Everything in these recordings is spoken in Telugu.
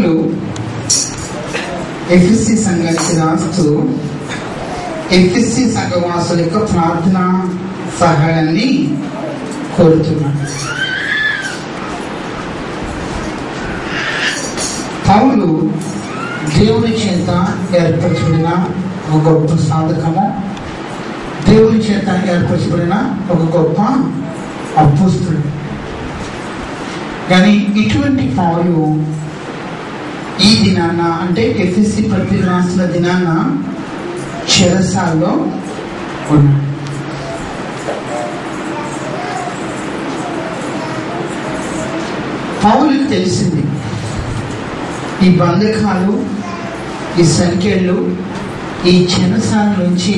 పౌలు ఎఫెసీ సంఘానికి రాస్తూ ఎఫెసీ సంఘవాసుల యొక్క ప్రార్థన సహాయాన్ని కోరుతున్నాడు. పౌలు దేవుని చేత ఏర్పరచబడిన ఒక గొప్ప సాధకము, దేవుని చేత ఏర్పరచబడిన ఒక గొప్ప అపోస్తలుడు. కానీ ఇటువంటి పౌలు ఈ దినాన, అంటే ఎఫెసీ పత్రిక రాసిన దినాన చెరసాల్లో ఉన్నాడు. పౌలుకి తెలిసింది ఈ బంధకాలు, ఈ సంఖ్యలు, ఈ చెరసాల నుంచి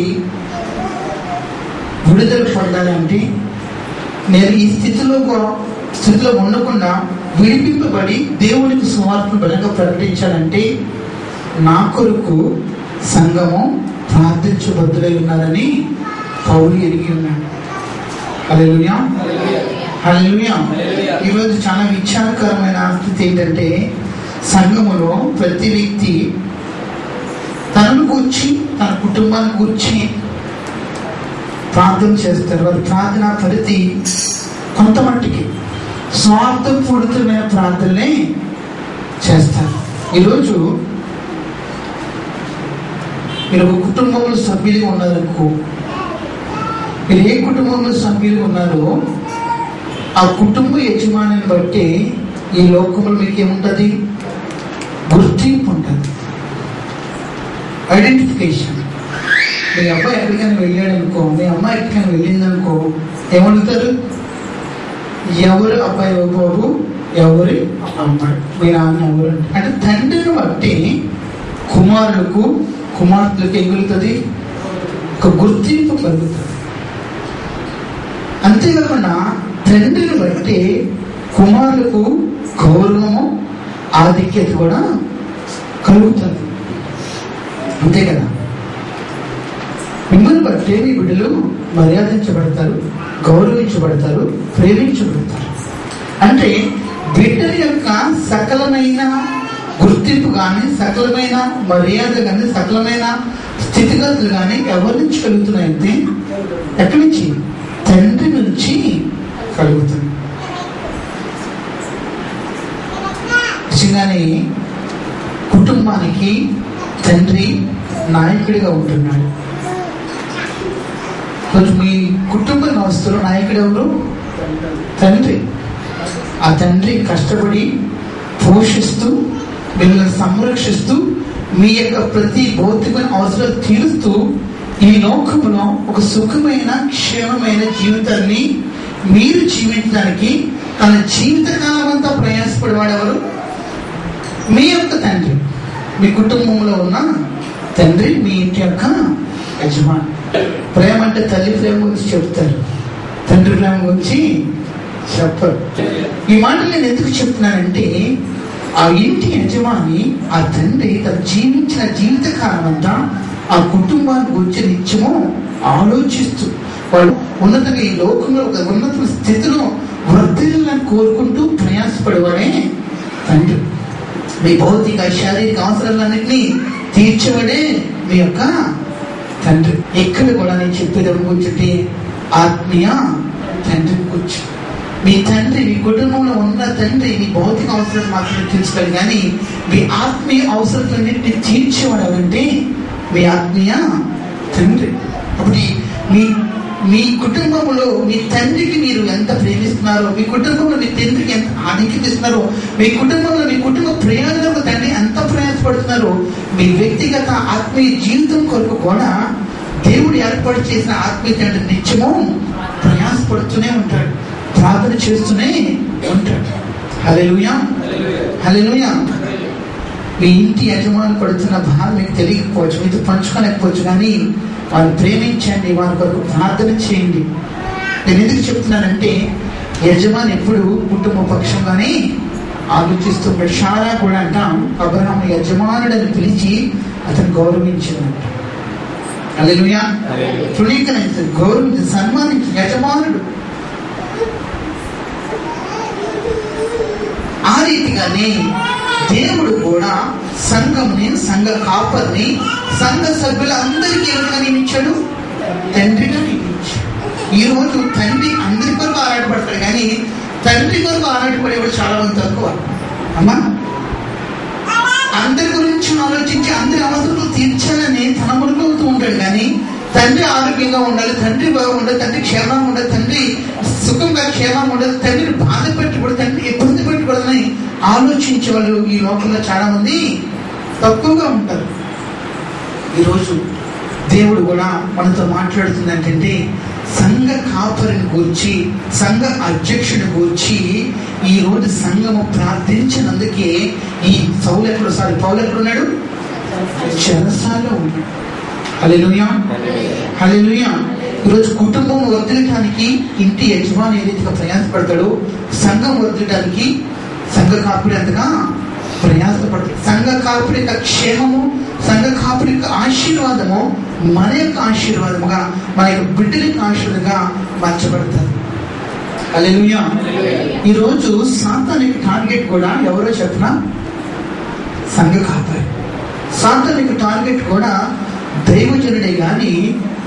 విడుదల పొందాలంటే నేను ఈ స్థితిలో ఉండకుండా విడిపింపబడి దేవునికి సువార్తను బలంగా ప్రకటించాలంటే నా కొరకు సంఘము ప్రార్థించబద్దులై ఉన్నారని పౌలు ఎరిగి ఉన్నాడు. హల్లెలూయా, హల్లెలూయా. ఈరోజు చాలా విచారకరమైన స్థితి ఏంటంటే సంఘములో ప్రతి వ్యక్తి తనను గూర్చి, తన కుటుంబాన్ని గూర్చి ప్రార్థన చేస్తారు. వారి ప్రార్థన పరిధి కొంతమట్టుకి స్వార్థపూరితమైన ప్రార్థనలే చేస్తారు. ఈరోజు మీరు ఒక కుటుంబంలో సభ్యులుగా ఉన్నారనుకో, మీరు ఏ కుటుంబంలో సభ్యులుగా ఉన్నారో ఆ కుటుంబ యజమానిని బట్టి ఈ లోకంలో మీకు ఏముంటుంది? గుర్తింపు ఉంటుంది, ఐడెంటిఫికేషన్. మీ అబ్బాయి ఎక్కడికైనా వెళ్ళాడు అనుకో, మీ అమ్మాయి ఎక్కడికైనా వెళ్ళిందనుకో, ఏమడుగుతారు? ఎవరు అబ్బాయి బాబు, ఎవరి అమ్మాయి, మీ నాన్న ఎవరు అంటే తండ్రిని బట్టి కుమారులకు కుమార్తెలకు ఏం కలుగుతుంది? ఒక గుర్తింపు కలుగుతుంది. అంతేకాకుండా తండ్రిని బట్టి కుమారులకు గౌరవము, ఆధిక్యత కూడా కలుగుతుంది. అంతే కదా? మిమ్మల్ని బట్టి మీ బిడ్డలు మర్యాదించబడతారు, గౌరవించబడతారు, ప్రేమించబడతారు. అంటే బిడ్డల యొక్క సకలమైన గుర్తింపు కానీ, సకలమైన మర్యాద కానీ, సకలమైన స్థితిగతులు కానీ ఎవరి నుంచి కలుగుతున్నాయంటే ఎక్కడి నుంచి? తండ్రి నుంచి కలుగుతుంది. నిజంగానే కుటుంబానికి తండ్రి నాయకుడిగా ఉంటున్నాడు. కొంచెం మీ కుటుంబ వ్యవస్థలో నాయకుడు ఎవరు? తండ్రి. ఆ తండ్రి కష్టపడి పోషిస్తూ, మిమ్మల్ని సంరక్షిస్తూ, మీ యొక్క ప్రతి భౌతికమైన అవసరాలు తీరుస్తూ ఈ లోకంలో ఒక సుఖమైన, క్షేమమైన జీవితాన్ని మీరు జీవించడానికి తన జీవితకాలం అంతా ప్రయాసపడేవాడెవరు? మీ యొక్క తండ్రి. మీ కుటుంబంలో ఉన్న తండ్రి మీ ఇంటి యొక్క యజమాని. ప్రేమ అంటే తల్లి ప్రేమ గురించి చెప్తారు, తండ్రి ప్రేమ గురించి చెప్పరు. ఈ మాటలు నేను ఎందుకు చెప్తున్నానంటే ఆ ఇంటి యజమాని, ఆ తండ్రి తను జీవించిన జీవితకాలం అంతా ఆ కుటుంబాన్ని గురించి నిత్యము ఆలోచిస్తూ, వాళ్ళు ఉన్నతంగా ఈ లోకంలో ఒక ఉన్నత స్థితిలో వృద్ధిలను కోరుకుంటూ ప్రయాసపడేవాడే తండ్రి. మీ భౌతిక, శారీరక అవసరాలన్నింటినీ తీర్చేవాడే మీ యొక్క తండ్రి. ఎక్కడ కూడా నేను చెప్పేది కూర్చుంటే ఆత్మీయ తండ్రి కూర్చు. మీ తండ్రి, మీ కుటుంబంలో ఉన్న తండ్రి మీ భౌతిక అవసరాలు మాత్రమే తీర్చుకోవాలి, కానీ మీ ఆత్మీయ అవసరాలన్నింటినీ తీర్చేవాడు ఎవరంటే మీ ఆత్మీయ తండ్రి. అప్పుడు మీ కుటుంబంలో మీ తండ్రికి మీరు ఎంత ప్రేమిస్తున్నారో, మీ కుటుంబంలో మీ తండ్రికి ఎంత ఆధిక్యత ఇస్తున్నారో, మీ కుటుంబంలో మీ కుటుంబ ప్రయోజనాలకు తండ్రి ఎంత ప్రయాసపడుతున్నారో, మీ వ్యక్తిగత ఆత్మీయ జీవితం కొరకు కూడా దేవుడు ఏర్పాటు చేసిన ఆత్మీయ తండ్రి నిత్యము ప్రయాసపడుతూనే ఉంటాడు, ప్రార్థన చేస్తూనే ఉంటాడు. హల్లెలూయా, హల్లెలూయా. మీ ఇంటి యజమాని పడుతున్న భారం మీకు తెలియకపోవచ్చు, మీతో పంచుకోలేకపోవచ్చు, కానీ వారిని ప్రేమించండి, వారి కొరకు ప్రార్థన చేయండి. నేను ఎందుకు చెప్తున్నానంటే యజమాని ఎప్పుడు కుటుంబ పక్షంగానే ఆలోచిస్తూ ఉంటాడు. షారా కూడా అంటాం, అబ్రహాము యజమానుడని పిలిచి అతను గౌరవించినట్టు. హల్లెలూయా. తృణీకరించదు, గౌరవించదు, సన్మానించు. యజమానుడు ఆ రీతిగానే దేవుడు కూడా కూడా సంఘంని, సంఘ కాపర్ని, సంఘ సభ్యులందరికీ ఎవరిగా నియమించాడు? తండ్రిగా నియమించాడు. ఈ రోజు తండ్రి అందరి కొరకు ఆరాటపడతాడు, కానీ తండ్రి కొరకు ఆరాటపడేవాడు చాలా మంది తక్కువ. అమ్మా, అందరి గురించి ఆలోచించి అందరి అవసరాలు తీర్చాలని తన మునుకుతూ ఉంటాడు, కానీ తండ్రి ఆరోగ్యంగా ఉండాలి, తండ్రి బాగుండాలి, తండ్రి క్షేమంగా ఉండాలి, తండ్రి సుఖంగా క్షేమంగా ఉండాలి, తండ్రిని బాధ పెట్టకూడదు, తండ్రి ఇబ్బంది పెట్టకూడదని ఆలోచించే వాళ్ళు ఈ లోకంలో చాలా మంది తక్కువగా ఉంటారు. ఈరోజు దేవుడు కూడా మనతో మాట్లాడుతుంది ఏంటంటే, సంఘ కాపరిని గూర్చి, సంఘ అధ్యక్షుని గూర్చి ఈ రోజు సంఘము ప్రార్థించినందుకే ఈ పౌలు ఎక్కడున్నాడు? చెరసాలలో ఉన్నాడు. హల్లెలూయా, హల్లెలూయా. ఈరోజు కుటుంబం వర్ధిల్లటానికి ఇంటి యజమాని ఏ రీతిగా ప్రయాసపడతాడో, సంఘం వర్ధిల్లటానికి సంఘ కాపురి అంతగా ప్రయాసపడతాడు. సంఘ కాపురి యొక్క క్షేమము, సంఘ కాపురి యొక్క ఆశీర్వాదము మన యొక్క ఆశీర్వాదముగా, మన యొక్క బిడ్డల యొక్క ఆశీర్వాదంగా మార్చబడతారు. హల్లెలూయా. ఈరోజు సాతాను యొక్క టార్గెట్ కూడా ఎవరో చెప్పినా సంఘ కాపరి. సాతాను యొక్క టార్గెట్ కూడా దైవజనుడే, కానీ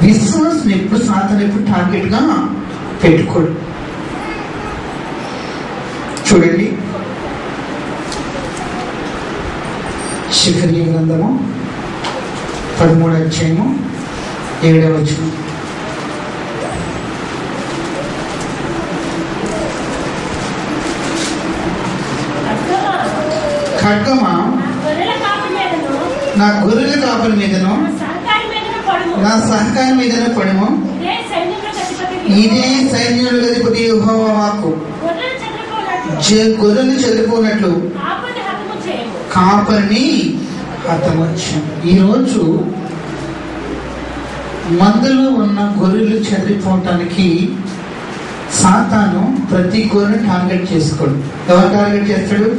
విశ్వాసం ఎప్పుడు సాతాను ఎప్పుడు టార్గెట్ గా పెట్టుకోడు. చూడండి, శిఖరియా గ్రంథము 13వ అధ్యాయము 7వ వచనం. ఖడ్గమా నా గొర్రెల కాపరి మీదను నా సహకారి మీదను పడుము, ఇదే సైన్యుల అధిపతి యెహోవా వాక్కు. గొర్రెలు చెదిరిపోనట్లు కాపరిని హతమర్చు. ఈరోజు మందలో ఉన్న గొర్రెలు చెదిరిపోవటానికి సాతాను ప్రతి గొర్రెను టార్గెట్ చేసుకోడు. ఎవరు టార్గెట్ చేస్తాడు?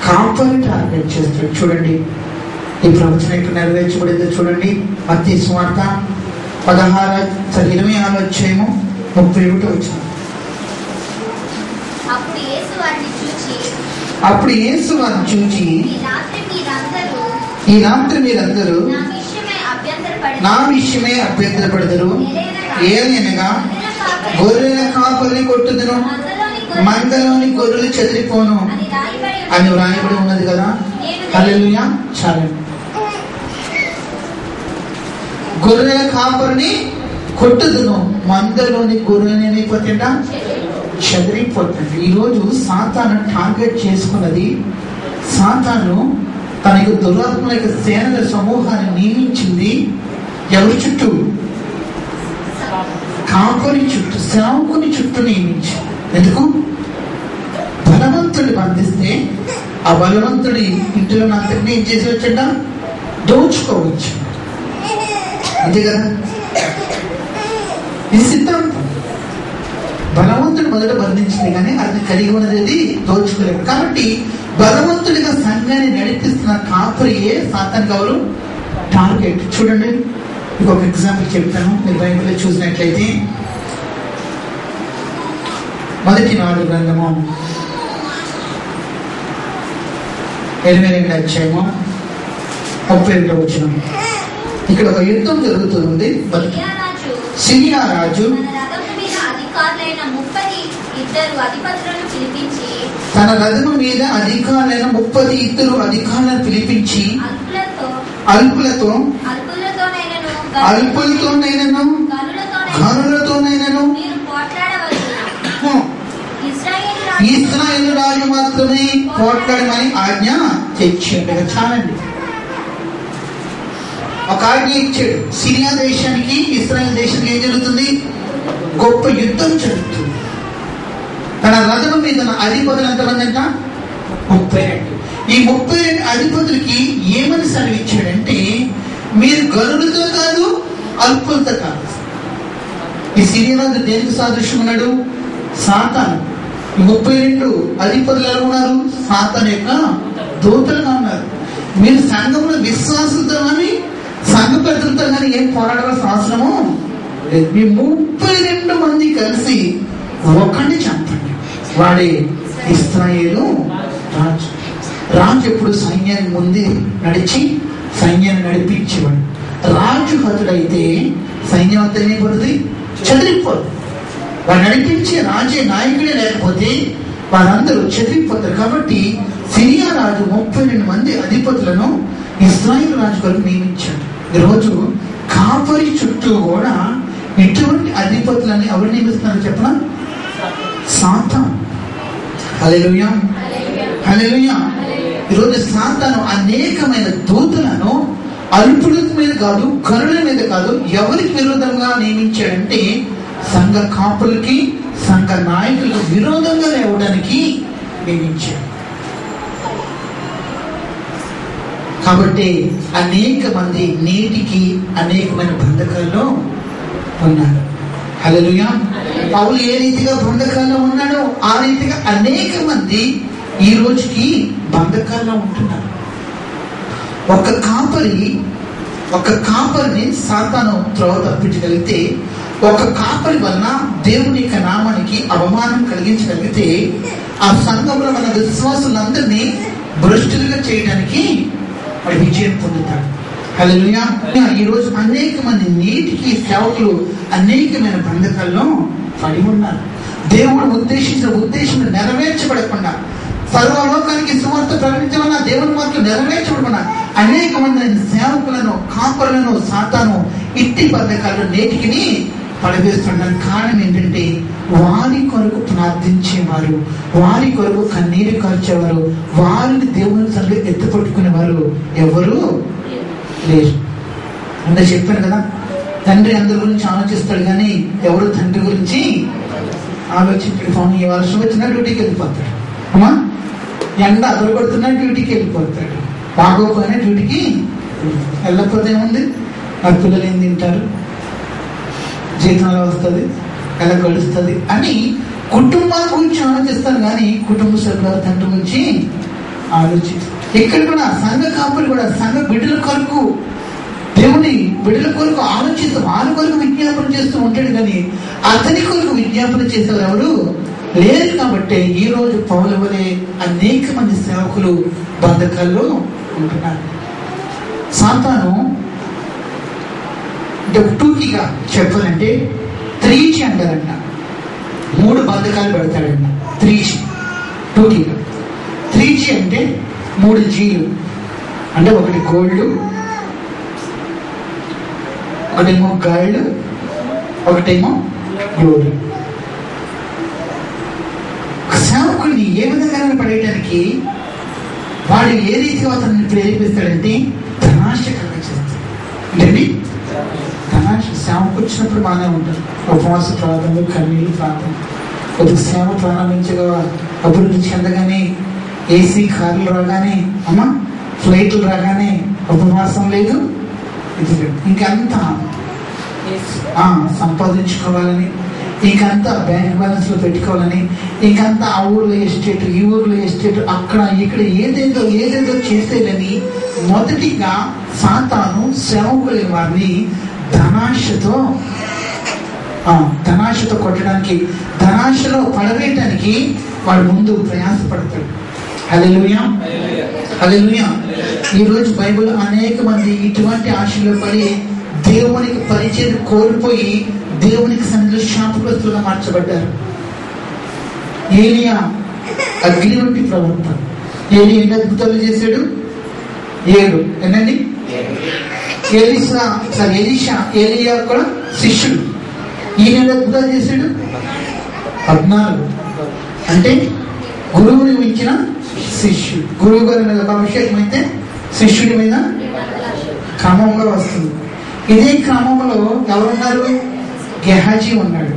కాపరి టార్గెట్ చేస్తాడు. చూడండి, ఈ ప్రవచనం ఇక్కడ నెరవేర్చబడిందో చూడండి. మత్తయి సువార్త 26 అధ్యాయము 31వ వచనం. అప్పుడు యేసు వారిని చూచి, ఈ రాత్రి మీరందరూ నా విషయమే అభ్యంతరపడదురు, ఏలనగా గొర్రెల కాపరిని కొట్టుదును, మందలోని గొర్రెలు చెదిరిపోను అని వ్రాయబడి ఉన్నది కదా. హల్లెలూయా. చాలు, గొర్రెల కాపరిని కొట్టుదును, మందలోని గొర్రెలు ఏమైపోతుంట? చెదిరిపోతుంది. ఈరోజు సాతాను టార్గెట్ చేసుకున్నది, సాతాను తన యొక్క దురాత్మల యొక్క సేనల సమూహాన్ని నియమించింది ఎవరి చుట్టూ? కాపరి చుట్టూ, సేవకుని చుట్టూ నియమించింది. ఎందుకు? బలవంతుడు బంధిస్తే ఆ బలవంతుడి ఇంటిలో అంతటినీ ఏం చేసి వచ్చట? దోచుకోవచ్చు. అంతే కదా, ఇది సిద్ధాంతం. బలవంతుడు మొదట బంధించింది, కానీ అది కలిగి ఉన్నది దోచుకోలేదు. కాబట్టి బలవంతుడిగా సంఘాన్ని నడిపిస్తున్న కాపరియే సాతానుకి ఎవరు? టార్గెట్. చూడండి, ఇంకొక ఎగ్జాంపుల్ చెప్తాను. మీరు బైబిల్లో చూసినట్లయితే మొదటి 4 గ్రంథము 22వ అధ్యాయము 32వ వచనం. ఇక్కడ ఒక యుద్ధం జరుగుతుంది. సిరియా రాజు తన రథము మీద అధికారులైన 30 ఇద్దరు అధికారులను పిలిపించి అల్పులతోనైనను గనులతోనైనను ఇశ్రాయేలు రాజు మాత్రమే పోట్లాడమని ఆజ్ఞ తెచ్చాడు. చాలండి, ఒక ఆజ్ఞ ఇచ్చాడు. సిరియా దేశానికి ఇశ్రాయేల్ దేశానికి ఏం జరుగుతుంది? గొప్ప యుద్ధం జరుగుతుంది. తన రథం మీద అధిపతులు ఎంతమంది అంట? 32. ఈ 32 అధిపతులకి ఏమని సెలవు ఇచ్చాడంటే, మీరు గనులతో కాదు, అల్పులతో కాదు. ఈ సిరియా రాజు దేనికి సాదృశ్యం ఉన్నాడు? సాతాను. ఈ 32 అధిపతులు ఎలా ఉన్నారు? సాతాను యొక్క దూతలుగా ఉన్నారు. మీరు సంఘంలో విశ్వాసంతో కానీ సంఘ పెద్దలతో కానీ ఏం పోరాడాల్సిన అవసరము లేదు. మీ 32 మంది కలిసి ఒకరిని చంపండి, వాడే ఇశ్రాయేలు రాజు. రాజు ఎప్పుడు సైన్యాన్ని ముందే నడిచి సైన్యాన్ని నడిపించేవాడు. రాజు హతుడైతే సైన్యం అంతా ఏమైపోతుంది, చెదిరిపోదు. వాడు నడిపించే రాజే నాయకుడే లేకపోతే వారందరూ చెదిరిపోతారు. కాబట్టి సిరియా రాజు 32 మంది అధిపతులను ఇశ్రాయేలు రాజు కొరకు నియమించాడు. ఈరోజు కాపరి చుట్టూ కూడా ఇటువంటి అధిపతులని ఎవరు నియమిస్తున్నారు చెప్పనా? సాతాను. హల్లెలూయా, హల్లెలూయా. ఈరోజు సాతాను అనేకమైన దూతలను అల్పుల మీద కాదు, కరుల మీద కాదు, ఎవరికి విరోధంగా నియమించాడంటే సంఘ కాపులకి, సంఘ నాయకులకు విరోధంగా లేవడానికి నియమించాడు. కాబట్టి అనేక మంది నేటికి అనేకమైన బంధకాల్లో ఉన్నారు. హల్లెలూయా. పౌలు ఏ రీతిగా బంధకాల్లో ఉన్నాడో ఆ రీతిగా అనేక మంది ఈ రోజుకి బంధకాల్లో ఉంటున్నారు. ఒక కాపరిని సాతాను త్రోవ తప్పించగలిగితే, ఒక కాపరి వలన దేవుని యొక్క నామానికి అవమానం కలిగించగలిగితే, ఆ సంఘంలో మన విశ్వాసులందరినీ భ్రష్టులుగా చేయడానికి వాడు విజయం పొందుతాడు. హల్లెలూయా. ఈ రోజు అనేక మంది నేటికి సేవకులు అనేకమైన బంధకాల్లో పడి ఉన్నారు. దేవుడు ఉద్దేశించిన ఉద్దేశం నెరవేర్చబడకుండా, సర్వలోకానికి సువార్త ప్రకటించమన్నా దేవుని మాటలు నెరవేర్చబడకుండా అనేక మంది సేవకులను, కాపరులను సాతాను ఇట్టి బంధకాలను నేటికి పడవేస్తున్నాడు. కారణం ఏంటంటే వారి కొరకు ప్రార్థించేవారు, వారి కొరకు కన్నీరు కార్చేవారు, వారిని దేవుని సన్నిధిలో ఎత్తుపట్టుకునేవారు ఎవరు లేరు. అంటే చెప్పాను కదా, తండ్రి అందరి గురించి ఆలోచిస్తాడు కానీ ఎవరు తండ్రి గురించి ఆలోచించాడు. ఈ వర్షం వచ్చినా డ్యూటీకి వెళ్ళిపోతాడు, అమ్మా ఎండ అదరగొడుతున్నా డ్యూటీకి వెళ్ళిపోతాడు, బాగోపోయినా డ్యూటీకి వెళ్ళకపోతే ఏముంది, నా పిల్లలు ఏం తింటారు, జీతం ఎలా వస్తుంది, ఎలా గడుస్తుంది అని కుటుంబాల గురించి ఆలోచిస్తాను కానీ కుటుంబ సభ్యుల తండ్రి గురించి ఆలోచిస్తారు. ఇక్కడ కూడా సంఘ కాపులు కూడా సంఘ బిడ్డల కొరకు, దేవుని బిడ్డల కొరకు ఆలోచిస్తూ వారి కొరకు విజ్ఞాపన చేస్తూ ఉంటాడు కానీ అతని కొరకు విజ్ఞాపన చేసేవారు ఎవరు లేరు. కాబట్టి ఈ రోజు పౌలు వలె అనేక మంది సేవకులు బంధకాల్లో ఉంటున్నారు. సాతాను టూకీగా చెప్పాలంటే 3G అంటారంట. 3 బంధకాలు పెడతాడంట. 3G టూకీగా. 3G అంటే 3 Gలు అంటే ఒకటి గోల్డ్, ఒకటేమో గోల్డ్, ఒకటేమో గ్లోరీ. సేవకుడిని ఏ విధంగా పడేయడానికి వాడు ఏ రీతిగా అతన్ని ప్రేరేపిస్తాడంటే ధనాశ కలిగిస్తాడు. అంటే ధనాశ సేవకు వచ్చినప్పుడు బాగానే ఉంటారు, ఉపవాస ప్రార్థనలు, కన్నీళ్ళు, ప్రార్థన. కొద్దిగా సేవ ప్రారంభించగా అభివృద్ధి చెందగానే, ఏసీ కార్లు రాగానే, అమ్మ ఫ్లైట్లు రాగానే ఉపవాసం లేదు, ఇది లేదు, ఇంకంతా సంపాదించుకోవాలని, ఇంకంతా బ్యాంక్ బ్యాలెన్స్ లో పెట్టుకోవాలని, ఇంకంతా ఆ ఊర్లో ఎస్టేట్, ఈ ఊర్లో ఎస్టేట్, అక్కడ ఇక్కడ ఏదేదో చేసేదని మొదటిగా సాతాను సేవకులైన వారిని ధనాశతో కొట్టడానికి, ధనాశలో పడవేయటానికి వాడు ముందు ప్రయాసపడతాడు. హల్లెలూయా, హల్లెలూయా. ఈరోజు బైబిల్ అనేక మంది ఇటువంటి ఆశలో పడి దేవునికి పరిచయం కోల్పోయి దేవునికి సన్నిధిలో శాపగ్రస్తులుగా మార్చబడ్డారు. ఏలియా అగ్ని వంటి ప్రవర్తన. ఏలియా ఎన్ని అద్భుతాలు చేశాడు? 7. ఏంటండి? ఎలీషా ఏలియా కూడా శిష్యుడు. ఈయన ఎన్ని అద్భుతాలు చేశాడు? 14. అంటే గురువుని మించిన శిష్యుడు. గురువు గారి మీద ఒక అభిషేకం అయితే శిష్యుడి మీద క్రమంలో వస్తుంది. ఇదే క్రమంలో ఎవరున్నారు? గెహాజీ ఉన్నాడు.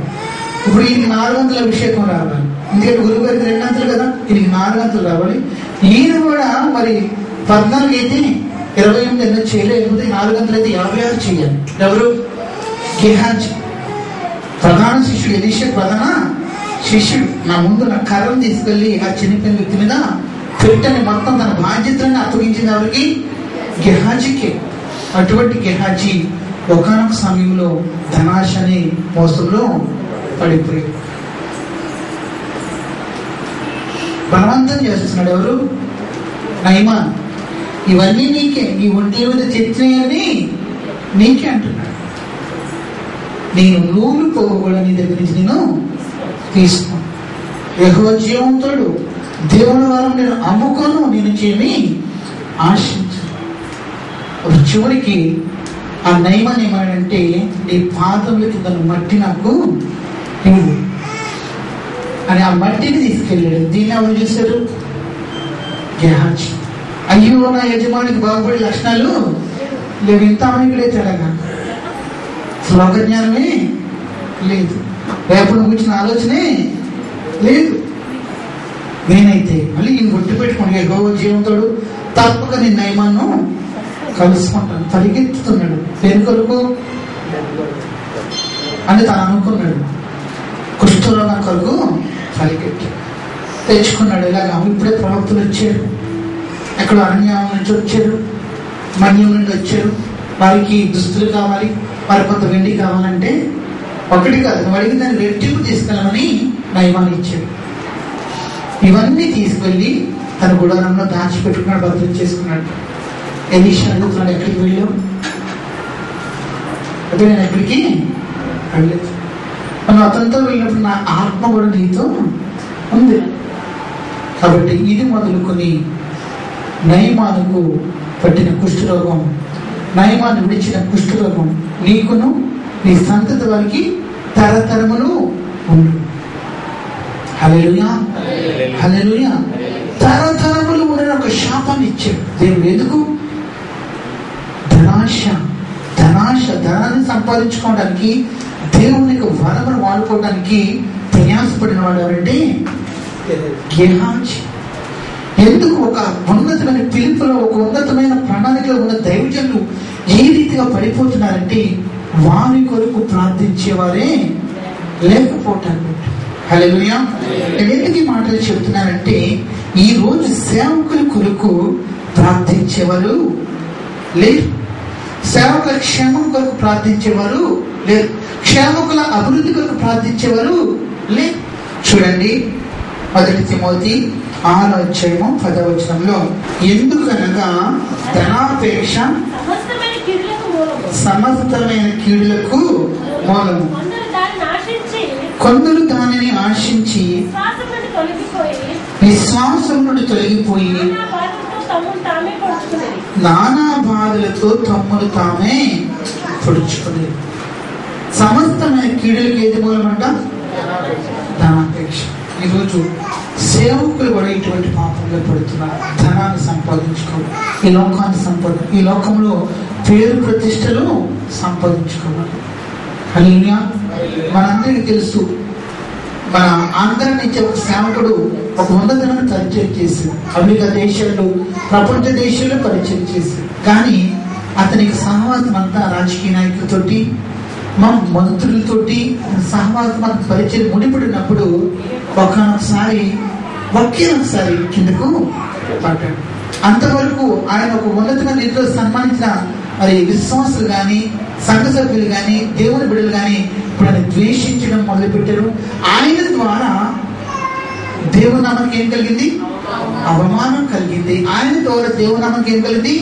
ఇప్పుడు ఈయనకి 400 అభిషేకం రావాలి, ఎందుకంటే గురువు గారికి 200 కదా, ఈయనకి 400 రావాలి. ఈయన కూడా మరి 14 అయితే 28 ఎన్నో చేయలేకపోతే 400 అయితే 56 చేయాలి. ఎవరు? గెహాజీ ప్రధాన శిష్యుడు. ఎలీషా ప్రధాన శిష్యుడు. నా ముందు నా కర్రను తీసుకెళ్లి ఆ చనిపోయిన వ్యక్తి మీద పెట్టని మొత్తం తన బాధ్యతలను అప్పగించింది ఎవరికి? గెహాజీకి. అటువంటి గెహాజీ ఒకనొక సమయంలో ధనాశ అనే మోసంలో పడిపోయాడు. బలవంతం చేస్తున్నాడు ఎవరు? నయమాన్ ఇవన్నీ నీకే, నీ ఒంటి మీద తెచ్చినవన్నీ నీకే అంటున్నాడు. నేను నూలు పోగు కూడా నీ దగ్గర నుంచి నేను తీసుకోను. యెహోవా జీవంతుడు, దేవుని వరం నేను అమ్ముకోను, నేను ఏమీ ఆశించను. చివరికి ఆ నయమాన్ ఏమనంటే, నీ పాదముల కింద మట్టి నాకు ఇవ్వు అని ఆ మట్టిని తీసుకెళ్ళాడు. దీన్ని ఎవరు చూశారు? గెహాజీ. అయ్యో నా యజమానికి బాగుపడే లక్షణాలు లేవు, ఇంత అమాయకులే తెలంగాణ, శ్లోకజ్ఞానమే లేదు, రేపటి గురించిన ఆలోచనే లేదు. నేనైతే మళ్ళీ ఈయన గుర్తు పెట్టుకోండి, యెహోవా జీవంతుడు, తప్పక నేను నయమాను కలుసుకుంటాను. పరిగెత్తుతున్నాడు దేని కొరకు అని తను అనుకున్నాడు. కుష్ఠరోగం కొరకు పరిగెత్తి తెచ్చుకున్నాడు. ఇలాగా ఇప్పుడే ప్రవక్తలు వచ్చారు, ఎక్కడ అరణ్యం నుంచి వచ్చారు, మన్యం నుండి వచ్చారు, వారికి దుస్తులు కావాలి, వారి కొంత వెండి కావాలంటే ఒకటి కాదు, నువ్వు అడిగి దాన్ని రెట్టింపు తీసుకెళ్ళమని నయమాన్ ఇచ్చాడు. ఇవన్నీ తీసుకెళ్ళి తన గుడారంలో దాచిపెట్టుకున్నాడు, భద్రం చేసుకున్నాడు. ఎలీషా అడుగుతున్నాడు, ఎక్కడికి వెళ్ళావు? అంటే నేను ఎక్కడికి వెళ్ళలేదు, మనం అతనితో వెళ్ళినప్పుడు నా ఆత్మ కూడా నీతో ఉంది. కాబట్టి ఇది మొదలుకొని నయమానుకు పట్టిన కుష్ఠరోగం, నయమాను విడిచిన కుష్ఠరోగం నీకును నీ సంతతి వారికి తరతరములు ఉండు. హల్లెలూయా, హల్లెలూయా. తరతరములు ఉండిన ఒక శాపాన్ని ఇచ్చాడు దేవుడు. ఎందుకు? ధనాశ, ధనాన్ని సంపాదించుకోవడానికి, దేవుని యొక్క వరమును వాడుకోవడానికి ప్రయాసపడిన వాడు ఎవరంటే గెహాజీ. ఎందుకు? ఒక ఉన్నతమైన పిలుపులో, ఒక ఉన్నతమైన ప్రణాళికలో ఉన్న దైవజనులు ఏ రీతిగా పడిపోతున్నారంటే వారి కొరకు ప్రార్థించేవారే లేకపోవటాన్ని. హల్లెలూయా. ఎందుకు ఈ మాటలు చెప్తున్నారంటే, ఈ రోజు సేవకుల కొరకు ప్రార్థించేవారు లేరు, సేవకుల క్షేమం కొరకు ప్రార్థించేవారు లేరు, క్షేమకుల అభివృద్ధి కొరకు ప్రార్థించేవారు లేరు. చూడండి, 1 తిమోతి 6:10 ఎందుకనగా ధనాపేక్ష సమస్తమైన కీడులకు మూలము, కొందరు దానిని ఆశించి విశ్వాసం నుండి తొలగిపోయి నానా బాధలతో తమ్ముడు తామే పొడుచుకునేది. సమస్తమైన కీడులకు ఏది మూలమంట? ధనాపేక్ష. ఈరోజు సేవకులు కూడా ఇటువంటి పాపంలో పడుతున్నారు. ధనాన్ని సంపాదించుకోవాలి, ఈ లోకాన్ని ఈ లోకంలో పేరు ప్రతిష్టలు సంపాదించుకోవాలి. హల్లెలూయా. మనందరికీ తెలుసు, మన ఆంధ్ర నుంచి ఒక సేవకుడు ఒక ఉన్నతమైన పరిచయం చేశాడు. అమెరికా దేశాల్లో, ప్రపంచ దేశాల్లో పరిచయం చేశాడు. కానీ అతనికి సహవాసం అంతా రాజకీయ నాయకులతోటి, మా మంత్రులతోటి సహవాసం పరిచయం ముడిపడినప్పుడు ఒకసారి కిందకు పడ్డాడు. అంతవరకు ఆయన ఒక ఉన్నతమైన రీతిలో సన్మానించిన మరి విశ్వాసులు కానీ, సంఘ సభ్యులు కానీ, దేవుని బిడ్డలు కానీ ఇప్పుడు ఆయన ద్వేషించడం మొదలుపెట్టారు. ఆయన ద్వారా దేవుని నామానికి ఏం కలిగింది? అవమానం కలిగింది. ఆయన ద్వారా దేవుని నామానికి ఏం కలిగింది?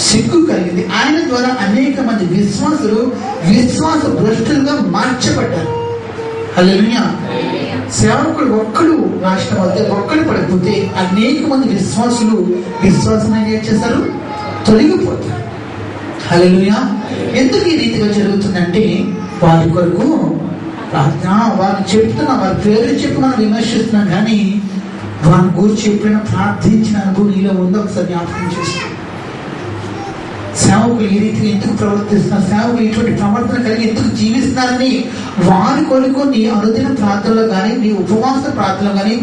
సిగ్గు కలిగింది. ఆయన ద్వారా అనేక మంది విశ్వాసులు విశ్వాస భ్రష్టులుగా మార్చబడ్డారు. హల్లెలూయా. సేవకుడు ఒక్కడు నాశనం అవుతే, ఒక్కడు పడిపోతే అనేక మంది విశ్వాసులు విశ్వాసం ఏం చేస్తారు? తొలగిపోతారు. హల్లెలూయా. ఎందుకు ఈ రీతిగా జరుగుతుందంటే వారి కొరకు ప్రార్థన. వారిని చెప్తున్నా, వారి పేరు చెప్పి మనం విమర్శిస్తున్నాం, కానీ వారిని గురించి ఎప్పుడైనా ప్రార్థించిన అనుభవం నీలో ఉందో ఒకసారి జ్ఞాపకం చేస్తాం. సేవకులు ఈ రీతిగా ఎందుకు ప్రవర్తిస్తున్నారు, సేవకులు ఇటువంటి ప్రవర్తన కలిగి ఎందుకు జీవిస్తున్నారని వారి కొరకు నీ అనుదిన ప్రార్థనలో కానీ, నీ ఉపవాస ప్రార్థనలో కానీ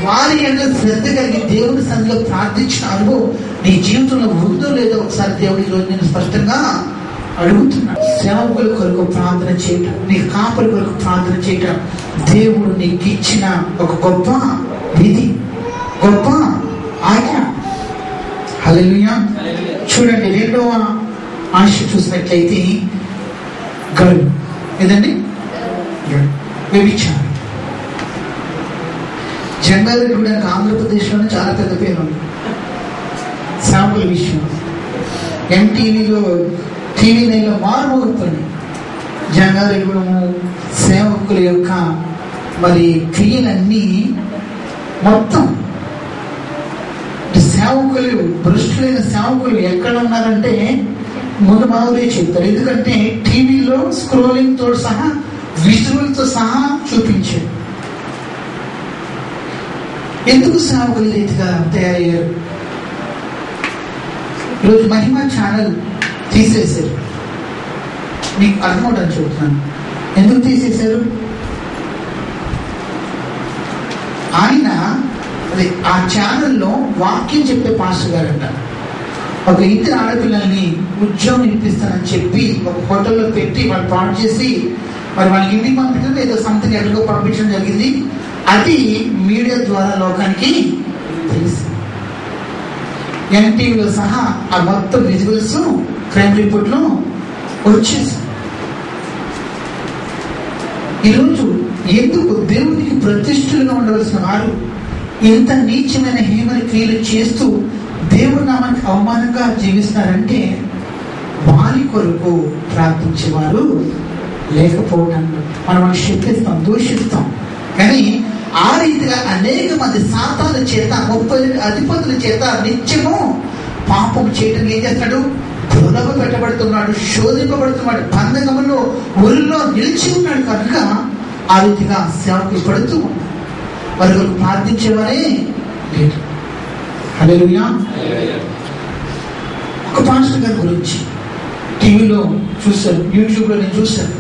వారి ఎందు శ్రద్ధ కలిగి దేవుని సన్నిధిలో ప్రార్థించిన అనుభవం నీ జీవితంలో ఉందో లేదో ఒకసారి దేవుడి ఈరోజు నేను స్పష్టంగా అడుగుతున్నాను. సేవకుల కొరకు ప్రార్థన చేయటం, నీ కాపరి కొరకు ప్రార్థన చేయటం దేవుడు నీకు ఇచ్చిన ఒక గొప్ప విధి, గొప్ప ఆజ్ఞ. హల్లెలూయా. చూడండి, 2వ ఆశ చూసినట్లయితే గర్వం. ఏదండి? వ్యభిచారం. జంగారెడ్డి కూడా ఆంధ్రప్రదేశ్లోనే చాలా పెద్ద పేరు ఉంది. సేవకుల విషయం ఎన్టీవీలో టీవీ నైన్లో మారుమోగిపోయింది. జంగారెడ్డిగూడెము సేవకుల యొక్క మరి క్రియలన్నీ మొత్తం సేవకులు, భ్రష్టులైన సేవకులు ఎక్కడ ఉన్నారంటే ముందు మాదిరే చెప్తారు. ఎందుకంటే టీవీలో స్క్రోలింగ్ తో సహా విజువల్తో సహా చూపించారు. ఎందుకు సేవకులు రీతిగా తయారయ్యారు? ఈరోజు మహిమ ఛానల్ తీసేశారు. మీకు అర్థమవుతుందని చెబుతున్నాను. ఎందుకు తీసేశారు? ఆయన ఆ ఛానల్లో వాక్యం చెప్పే పాస్టర్ గారంట ఒక ఇద్దరు ఆడపిల్లల్ని ఉద్యోగం ఇప్పిస్తానని చెప్పి ఒక హోటల్లో పెట్టి వాళ్ళు పాడు చేసి మరి వాళ్ళకి ఇంటికి పంపించడం ఏదో సంథింగ్ ఎక్కడికో పంపించడం జరిగింది. అది మీడియా ద్వారా లోకానికి తెలుసు. ఎన్టీవీలో సహా ఆ మొత్తం విజువల్స్ క్రైమ్ రిపోర్ట్లో వచ్చేసి ఈరోజు ఎందుకు దేవునికి ప్రతిష్ఠులుగా ఉండవలసిన వారు ఇంత నీచమైన హేమని క్రియలు చేస్తూ దేవుడి నామానికి అవమానంగా జీవిస్తున్నారంటే వారి కొరకు ప్రార్థించేవారు లేకపోవడం మనం శపిస్తాం, దూషిస్తాం. కానీ ఆ రీతిగా అనేక మంది సాతానుల చేత 30 అధిపతుల చేత నిత్యము పాపం చేయడం ఏం చేస్తాడు? ప్రలోభ పెట్టబడుతున్నాడు, శోధింపబడుతున్నాడు, బంధకములో ఊరిలో నిలిచి ఉన్నాడు. కనుక ఆ రీతిగా సేవకులు పడుతూ ఉన్నాడు. వారి వరకు ప్రార్థించేవారే లేదు. హల్లెలూయా. ఒక పాస్టర్ గారి గురించి టీవీలో చూశాను, యూట్యూబ్లో నేను చూశాను,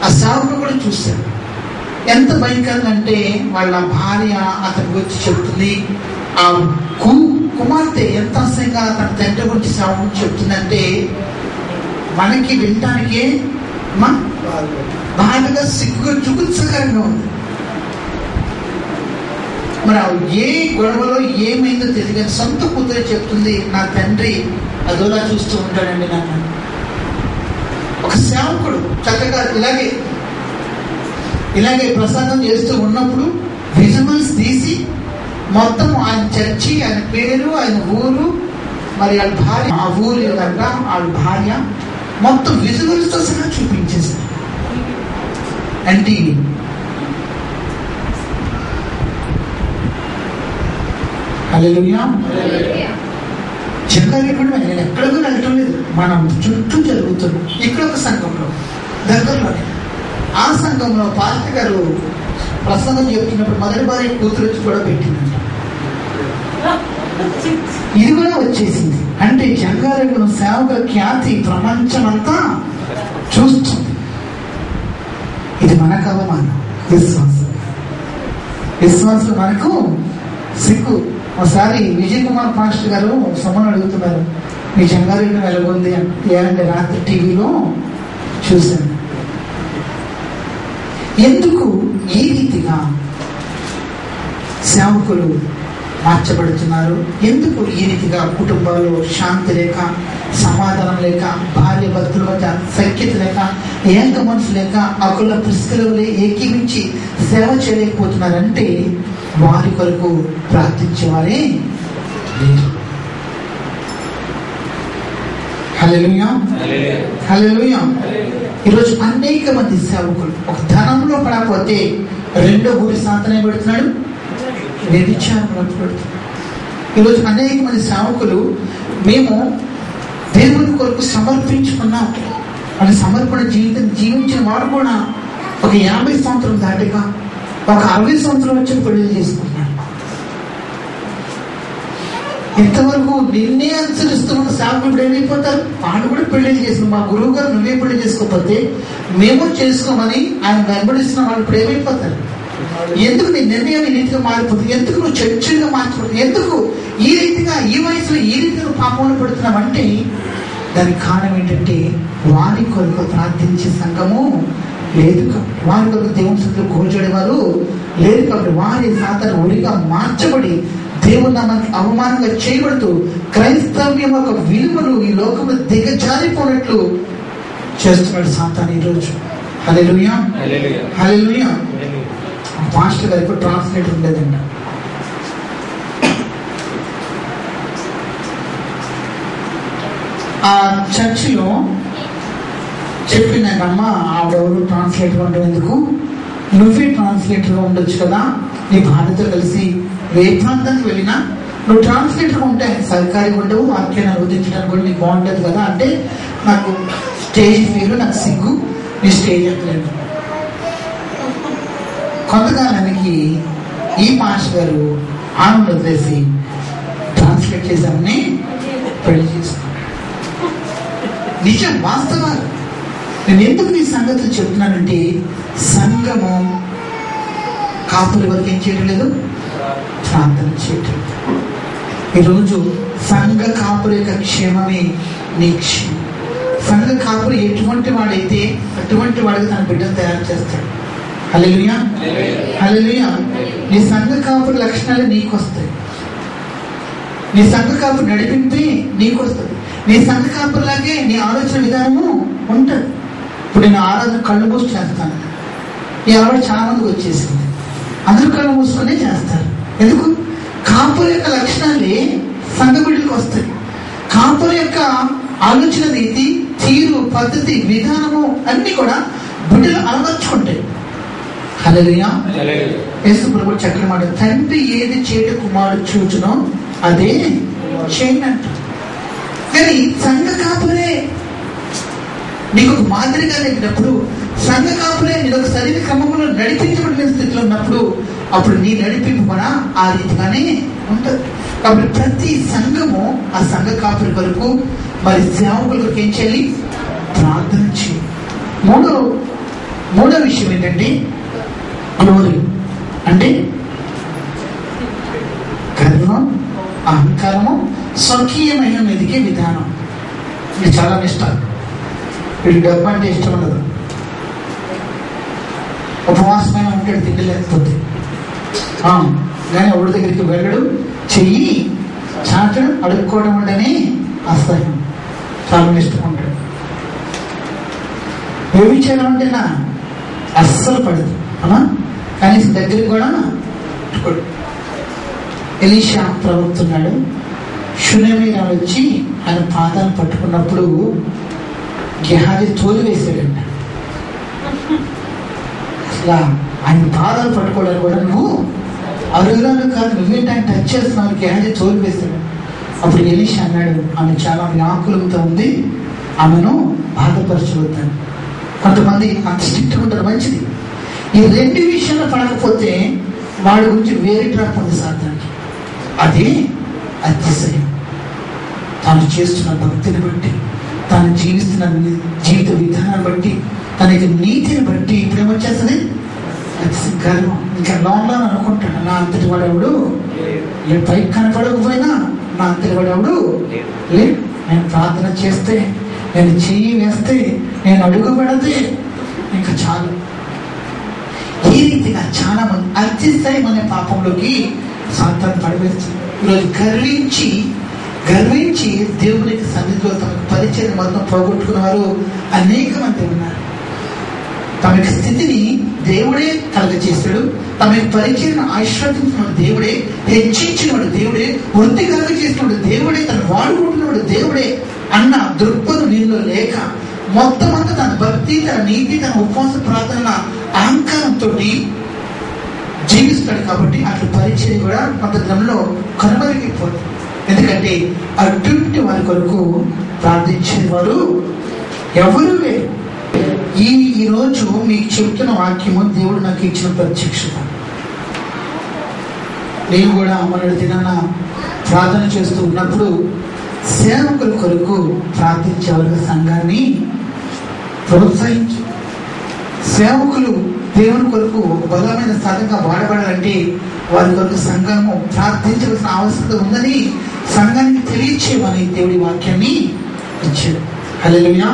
ఆ సేవకులు కూడా చూశాను. ఎంత భయంకరంగా అంటే వాళ్ళ భార్య అతని గురించి చెప్తుంది, ఆ కుమార్తె ఎంత అసహ్యంగా తన తండ్రి గురించి సేవ గురించి చెప్తుందంటే మనకి వినటానికే బాధగా సిగ్గుగా చుకుత్సకరంగా ఉంది. మరి ఏ గొడవలో ఏమైందో తెలియదు. సొంత కూతురే చెప్తుంది, నా తండ్రి అదోలా చూస్తూ ఉంటాడండి నన్ను. ఒక సేవకుడు చక్కగా ఇలాగే ప్రసంగం చేస్తూ ఉన్నప్పుడు విజువల్స్ తీసి మొత్తం ఆయన చర్చి, ఆయన పేరు, ఆయన ఊరు, మరి వాళ్ళ భార్య, ఆ ఊరు దగ్గర వాళ్ళ భార్య మొత్తం విజువల్స్తో సహా చూపించేసింది ఎన్టీవీ. హల్లెలూయా. జంగారెడ్డిగూడెం నేను ఎక్కడికో వెళ్ళటం లేదు, మనం చుట్టూ జరుగుతున్నాం. ఇక్కడ ఒక సంఘంలో దగ్గరలోనే, ఆ సంఘంలో పాస్టర్ గారు ప్రసంగం చెప్తున్నప్పుడు మొదటి భార్య కూతురు వచ్చి కూడా పెట్టిందంట. ఇది కూడా వచ్చేసింది. అంటే జంగారెడ్డిగూడెం సేవకుల ఖ్యాతి ప్రపంచమంతా చూస్తుంది. ఇది మనకు అవమానం. విశ్వాసం మనకు సిగ్గు. ఒకసారి విజయ్ కుమార్ పాస్టర్ గారు సమ్మని అడుగుతున్నారు, మీ జంగారెడ్డి వెలగొంది అంటే రాత్రి టీవీలో చూశాను. ఎందుకు ఈ రీతిగా సేవకులు మార్చబడుతున్నారు? ఎందుకు ఈ రీతిగా కుటుంబాల్లో శాంతి లేక, సమాధానం లేక, భార్య భర్తల మధ్య సఖ్యత లేక, ఏక మనసు లేక, అకుల పుష్కలే ఏకీమించి సేవ చేయలేకపోతున్నారంటే వారి కొరకు ప్రార్థించేవారే లేరు. హల్లెలూయా. హల్లెలూయా. ఈరోజు అనేక మంది సేవకులు ఒక ధనంలో పడకపోతే రెండో ఊరి సాధన పెడుతున్నాడు, వ్యభిచారంలో పెడుతున్నాడు. ఈరోజు అనేక మంది సేవకులు మేము దేవుని కొరకు సమర్పించుకున్నాం అని సమర్పణ జీవితం జీవించిన వారు కూడా ఒక 50 సంవత్సరం దాటిగా, ఒక 60 సంవత్సరం వచ్చి పెళ్లి చేసుకుంటున్నాడు. ఇంతవరకు నిన్నే అనుసరిస్తూ ఉన్న సేవకులు ఇప్పుడు ఏమైపోతారు? వాళ్ళు కూడా పెళ్లి చేసుకున్నారు. మా గురువు గారు నువ్వే పెళ్లి చేసుకోకపోతే మేము చేసుకోమని ఆయన వెంబడిస్తున్న వాళ్ళు ఇప్పుడు ఏమైపోతారు? ఎందుకు నీ నిర్ణయం ఈ రీతిగా మారిపోతుంది? ఎందుకు నువ్వు చర్చగా మార్చిపోతుంది? ఎందుకు ఈ రీతిగా ఈ వయసులో ఈ రీతిగా పాపంలో పెడుతున్నావంటే దానికి కారణం ఏంటంటే వారి కొరకు ప్రార్థించే సంఘము లేదు కాబట్టి, వారి కొరకు దేవుని సన్నిధిలో కూర్చోడేవారు లేదు కాబట్టి, వారి సాధన ఒడిగా మార్చబడి దేవుని నామానికి అవమానంగా చేయబడుతూ క్రైస్తవ్యం యొక్క విలువలు ఈ లోకంలో దిగజారిపోయినట్లు చేస్తున్నాడు సాతాను ఈరోజు. హల్లెలూయా. హల్లెలూయా. మాస్టర్ గారికి ట్రాన్స్లేటర్ ఉండేదంట. ఆ చర్చిలో చెప్పిందండి, అమ్మ ఆవిడెవరు ట్రాన్స్లేటర్ ఉండడం ఎందుకు, నువ్వే ట్రాన్స్లేటర్గా ఉండొచ్చు కదా, నీ భార్యతో కలిసి ఏ ప్రాంతానికి వెళ్ళినా నువ్వు ట్రాన్స్లేటర్గా ఉంటే సహకారిగా ఉండవు, వాక్యాన్ని అనువదించడానికి కూడా నీకు బాగుంటుంది కదా. అంటే నాకు స్టేజ్ ఫీల్, నాకు సిగ్గు, నీ స్టేజ్ ఎక్కలేదు. కొంతకాలానికి ఈ మాస్టర్ గారు ఆమెను వదిలేసి ట్రాన్స్లేట్ చేశామని పెళ్లి చేసుకున్నాడు. నిజం, వాస్తవాలు. నేను ఎందుకు ఈ సంగతులు చెప్తున్నానంటే, సంఘము కాపుల వరకు ఏం చేయడం లేదు, ప్రార్థన చేయటం. ఈరోజు సంఘ కాపుల యొక్క క్షేమమే నీ క్షేమం. సంఘ కాపులు ఎటువంటి వాడైతే అటువంటి వాడికి తన బిడ్డను తయారు చేస్తాడు. హల్లెలూయా, హల్లెలూయా. నీ సంఘ కాపుల లక్షణాలు నీకు వస్తాయి. నీ సంఘ కాపు నడిపింపే నీకు వస్తుంది. నీ సంఘ కాపులాగే నీ ఆలోచన విధానము ఉంటుంది. ఇప్పుడు నేను ఆరాధన కళ్ళు మూసి చేస్తాను. ఈ ఆవిడ చాలా మందికి వచ్చేసింది. అందరూ కళ్ళు మూసుకునే చేస్తారు. ఎందుకు? కాపుల యొక్క లక్షణాలే సంఘ బిడ్డలకు వస్తాయి. కాపుల యొక్క ఆలోచన రీతి, తీరు, పద్ధతి, విధానము అన్ని కూడా బిడ్డలు అలవర్చుకుంటాయి. హల్లెలూయా. యేసు ప్రభువు చక్కని మాట, తండ్రి ఏది చేయట కుమారుడు చూచునో అదే చేయనంట. కానీ సంఘ కాపులే నీకు ఒక మాదిరిగా లేనప్పుడు, సంఘ కాపులే నేను ఒక సరైన క్రమంలో నడిపించబడిన స్థితిలో ఉన్నప్పుడు, అప్పుడు నీ నడిపింపు కూడా ఆ రీతిగానే ఉంటుంది. కాబట్టి ప్రతి సంఘము ఆ సంఘ కాపుల కొరకు, మరి సేవకుల కొరకు ఏం చేయాలి? ప్రార్థన చేయాలి. మూడో విషయం ఏంటంటే, గ్లోరీ అంటే గర్వం, అహంకారము, స్వకీయమైన ఎదిగే విధానం. ఇది చాలా ఇష్టం. వీడు డబ్బు అంటే ఇష్టం ఉండదు. ఉపవాసమైన ఉంటాడు తిండి లేకపోతే, కానీ ఎవరి దగ్గరికి వెళ్ళడు, చెయ్యి చాచడం, అడుక్కోవడం ఉండని అసహ్యం, చాలా ఇష్టం ఉంటాడు. వ్యభిచారం అంటే నా అస్సలు పడదు, అలా కనీసం దగ్గరికి కూడా పెట్టుకోడు. ఎలీషా ప్రవక్తున్నాడు, షునేమీరాలు వచ్చి ఆయన పాదాలను పట్టుకున్నప్పుడు గెహాజీ తోలు వేసాడంట. అసలు ఆయన పాదాలు పట్టుకోవడానికి కూడా నువ్వు అరువురాలు కాదు, నువ్వేంటి ఆయన టచ్ చేస్తున్నావు, గెహాజీ తోలు వేసాడు. అప్పుడు ఎలీషా అన్నాడు, ఆమె చాలా వ్యాకులంతో ఉంది, ఆమెను బాధపరచవద్దాను. కొంతమంది అంత స్ట్రిక్ట్గా ఉంటారు, మంచిది. ఈ రెండు విషయాలు పడకపోతే వాడి గురించి వేరే ట్రాప్ ఉంది సాధారణకి. అది అతిశయం. తాను చేస్తున్న భక్తిని బట్టి, తాను జీవిస్తున్న జీవిత విధానాన్ని బట్టి, తన నీతిని బట్టి ఇప్పుడు ఏమొచ్చేస్తుంది? గర్వం. ఇంకా లోన్లో అనుకుంటాడు, నా అంతటి వాడెవడు పైకి కనపడకపోయినా నా అంతటి వాడెవడు లేదు. నేను ప్రార్థన చేస్తే, నేను చెయ్యి వేస్తే, నేను అడుగు పెడితే ఇంకా చాలు. ఈ రీతిగా చాలా మంది అతిశయం అనే పాపంలోకి సాతాను పడివేస్తుంది. ఈరోజు గర్వించి దేవునికి సన్నిధిలో తమకు పరిచయం మొత్తం పోగొట్టుకున్నారు అనేక మంది ఉన్నారు. తమ యొక్క స్థితిని దేవుడే కలగజేస్తాడు, తమ యొక్క పరిచయం ఆశీర్వదించినవాడు దేవుడే, హెచ్చించినవాడు దేవుడే, వృద్ధి కలగజేసినవాడు దేవుడే, తను వాడుకుంటున్నవాడు దేవుడే అన్న దృక్పథం వీరిలో లేక మొత్తం అంతా తన భక్తి, తన నీతి, తన ఉపవాస ప్రార్థన అహంకారంతో జీవిస్తాడు. కాబట్టి అట్లా పరిచయం కూడా కొంత క్రమంలో కనుమరుగైపోతుంది. ఎందుకంటే అటువంటి వారి కొరకు ప్రార్థించేవారు ఎవరు లేరు. ఈరోజు మీకు చెప్తున్న వాక్యము దేవుడు నాకు ఇచ్చిన ప్రత్యక్షత. నేను కూడా మొన్నటి దినాన ప్రార్థన చేస్తూ ఉన్నప్పుడు సేవకుల కొరకు ప్రార్థించే వారి సంఘాన్ని ప్రోత్సహించు. సేవకులు దేవుని కొరకు బలమైన సాధంగా వాడబడాలంటే వారి కొరకు సంఘము ప్రార్థించవలసిన అవసరం ఉందని సంఘానికి తెలియచేయమని దేవుడి వాక్యాన్ని ఇచ్చాడు. హల్లెలూయా.